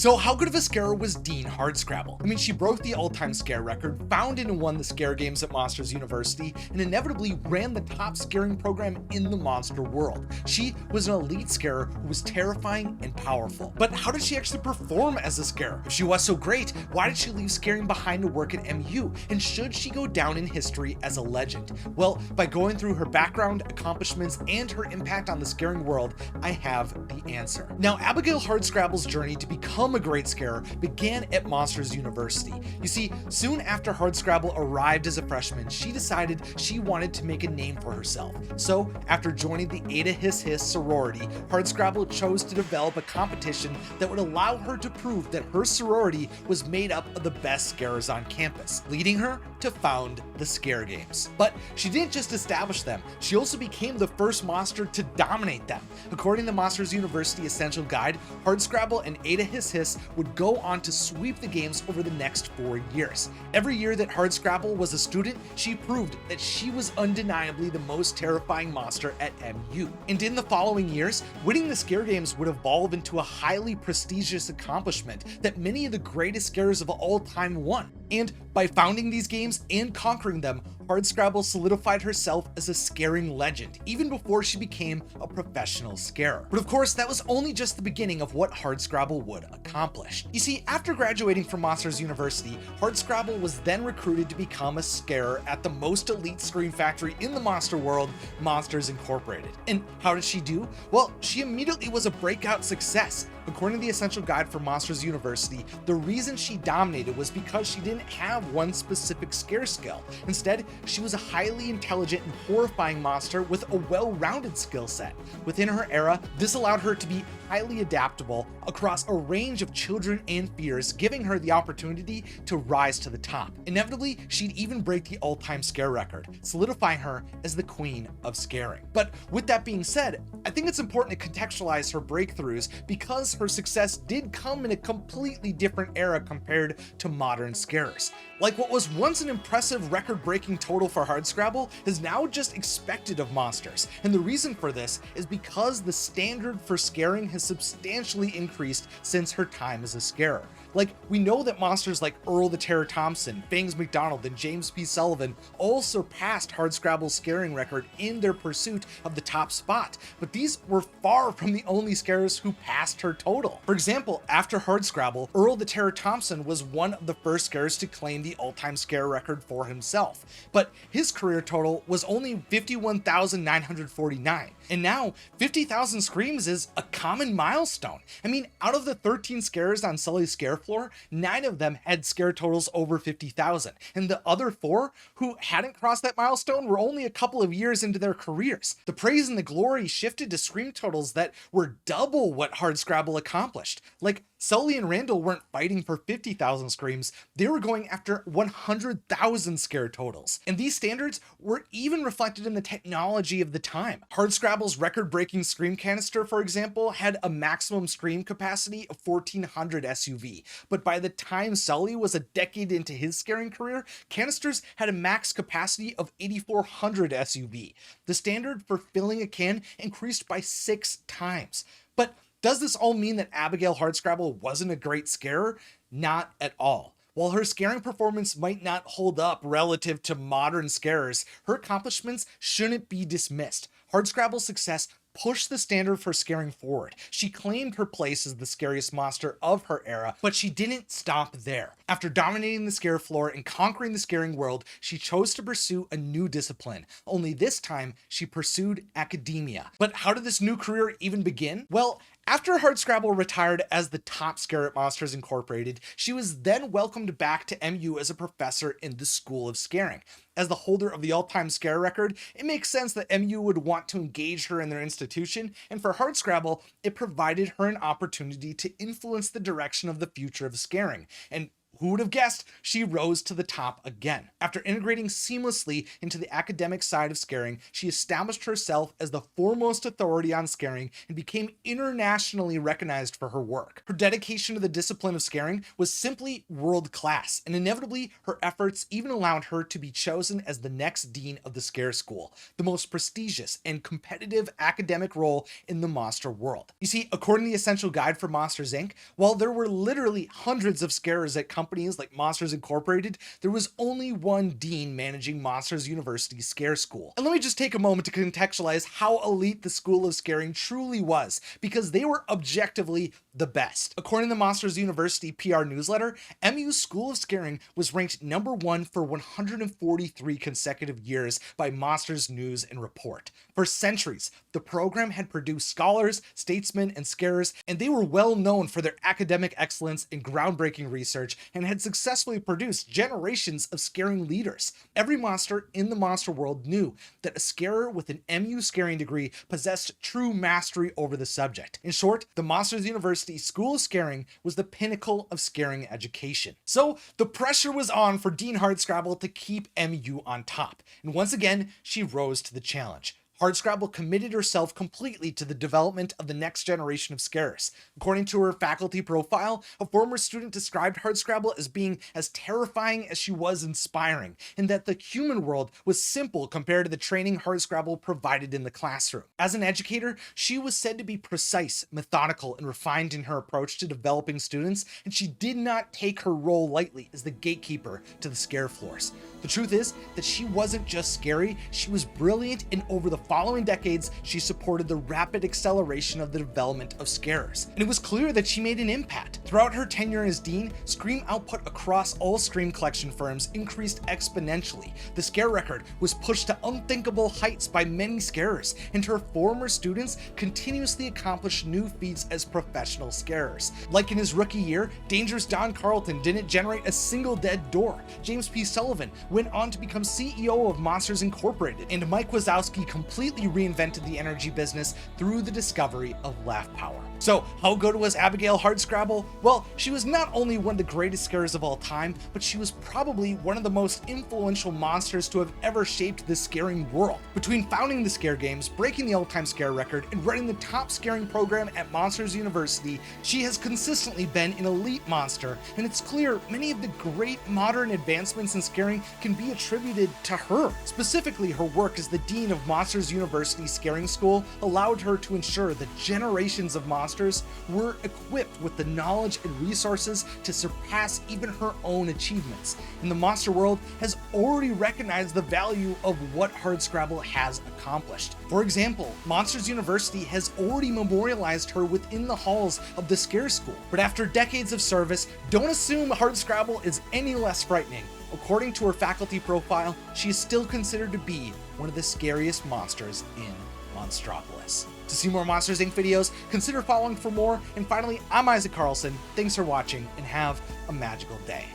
So how good of a scarer was Dean Hardscrabble? I mean, she broke the all-time scare record, founded and won the scare games at Monsters University, and inevitably ran the top scaring program in the monster world. She was an elite scarer who was terrifying and powerful. But how did she actually perform as a scarer? If she was so great, why did she leave scaring behind to work at MU? And should she go down in history as a legend? Well, by going through her background, accomplishments, and her impact on the scaring world, I have the answer. Now, Abigail Hardscrabble's journey to become a great scarer began at Monsters University. You see, soon after Hardscrabble arrived as a freshman, she decided she wanted to make a name for herself. So, after joining the Ada Hiss Hiss sorority, Hardscrabble chose to develop a competition that would allow her to prove that her sorority was made up of the best scarers on campus, leading her to found the Scare Games. But she didn't just establish them, she also became the first monster to dominate them. According to the Monsters University Essential Guide, Hardscrabble and Ada Hiss Hiss would go on to sweep the games over the next 4 years. Every year that Hardscrabble was a student, she proved that she was undeniably the most terrifying monster at MU. And in the following years, winning the Scare Games would evolve into a highly prestigious accomplishment that many of the greatest scarers of all time won. And by founding these games and conquering them, Hardscrabble solidified herself as a scaring legend, even before she became a professional scarer. But of course, that was only just the beginning of what Hardscrabble would accomplish. You see, after graduating from Monsters University, Hardscrabble was then recruited to become a scarer at the most elite scream factory in the monster world, Monsters Incorporated. And how did she do? Well, she immediately was a breakout success. According to the Essential Guide for Monsters University, the reason she dominated was because she didn't have one specific scare skill. Instead, she was a highly intelligent and horrifying monster with a well-rounded skill set. Within her era, this allowed her to be highly adaptable across a range of children and fears, giving her the opportunity to rise to the top. Inevitably, she'd even break the all-time scare record, solidifying her as the queen of scaring. But with that being said, I think it's important to contextualize her breakthroughs because her success did come in a completely different era compared to modern scarers. Like what was once an impressive record-breaking total for Hardscrabble is now just expected of monsters. And the reason for this is because the standard for scaring has substantially increased since her time as a scarer. Like, we know that monsters like Earl the Terror Thompson, Fangs McDonald, and James P. Sullivan all surpassed Hardscrabble's scaring record in their pursuit of the top spot, but these were far from the only scarers who passed her total. For example, after Hardscrabble, Earl the Terror Thompson was one of the first scarers to claim the all-time scare record for himself, but his career total was only 51,949. And now, 50,000 screams is a common milestone. I mean, out of the 13 scarers on Sully's scare floor, 9 of them had scare totals over 50,000. And the other 4 who hadn't crossed that milestone were only a couple of years into their careers. The praise and the glory shifted to scream totals that were double what Hardscrabble accomplished. Like, Sully and Randall weren't fighting for 50,000 screams, they were going after 100,000 scare totals. And these standards were even reflected in the technology of the time. Hardscrabble's record-breaking scream canister, for example, had a maximum scream capacity of 1,400 SUV. But by the time Sully was a decade into his scaring career, canisters had a max capacity of 8,400 SUV. The standard for filling a can increased by 6 times. But does this all mean that Abigail Hardscrabble wasn't a great scarer? Not at all. While her scaring performance might not hold up relative to modern scarers, her accomplishments shouldn't be dismissed. Hardscrabble's success pushed the standard for scaring forward. She claimed her place as the scariest monster of her era, but she didn't stop there. After dominating the scare floor and conquering the scaring world, she chose to pursue a new discipline. Only this time, she pursued academia. But how did this new career even begin? Well, after Hardscrabble retired as the top scarer at Monsters Incorporated, she was then welcomed back to MU as a professor in the School of Scaring. As the holder of the all-time scare record, it makes sense that MU would want to engage her in their institution, and for Hardscrabble, it provided her an opportunity to influence the direction of the future of scaring. And Who would have guessed she rose to the top again? After integrating seamlessly into the academic side of scaring, she established herself as the foremost authority on scaring and became internationally recognized for her work. Her dedication to the discipline of scaring was simply world class, and inevitably her efforts even allowed her to be chosen as the next dean of the Scare School, the most prestigious and competitive academic role in the monster world. You see, according to the Essential Guide for Monsters Inc., while there were literally hundreds of scarers at companies like Monsters Incorporated, there was only one dean managing Monsters University's Scare School. And let me just take a moment to contextualize how elite the School of Scaring truly was, because they were objectively the best. According to the Monsters University PR newsletter, MU's School of Scaring was ranked #1 for 143 consecutive years by Monsters News and Report. For centuries, the program had produced scholars, statesmen, and scarers, and they were well known for their academic excellence and groundbreaking research, and had successfully produced generations of scaring leaders. Every monster in the monster world knew that a scarer with an MU scaring degree possessed true mastery over the subject. In short, the Monsters University School of Scaring was the pinnacle of scaring education. So the pressure was on for Dean Hardscrabble to keep MU on top, and once again, she rose to the challenge. Hardscrabble committed herself completely to the development of the next generation of scarers. According to her faculty profile, a former student described Hardscrabble as being as terrifying as she was inspiring, and that the human world was simple compared to the training Hardscrabble provided in the classroom. As an educator, she was said to be precise, methodical, and refined in her approach to developing students, and she did not take her role lightly as the gatekeeper to the scare floors. The truth is that she wasn't just scary, she was brilliant, and over the following decades, she supported the rapid acceleration of the development of scarers. And it was clear that she made an impact. Throughout her tenure as dean, Scream output across all Scream collection firms increased exponentially. The scare record was pushed to unthinkable heights by many scarers, and her former students continuously accomplished new feats as professional scarers. Like in his rookie year, Dangerous Don Carlton didn't generate a single dead door. James P. Sullivan went on to become CEO of Monsters Incorporated, and Mike Wazowski completely reinvented the energy business through the discovery of laugh power. So, how good was Abigail Hardscrabble? Well, she was not only one of the greatest scarers of all time, but she was probably one of the most influential monsters to have ever shaped the scaring world. Between founding the Scare Games, breaking the all-time scare record, and running the top scaring program at Monsters University, she has consistently been an elite monster, and it's clear many of the great modern advancements in scaring can be attributed to her. Specifically, her work as the dean of Monsters University Scaring School allowed her to ensure that generations of monsters were equipped with the knowledge and resources to surpass even her own achievements. And the monster world has already recognized the value of what Hardscrabble has accomplished. For example, Monsters University has already memorialized her within the halls of the Scare School. But after decades of service, don't assume Hardscrabble is any less frightening. According to her faculty profile, she is still considered to be one of the scariest monsters in Monstropolis. To see more Monsters Inc. videos, consider following for more. And finally, I'm Isaac Carlson. Thanks for watching, and have a magical day.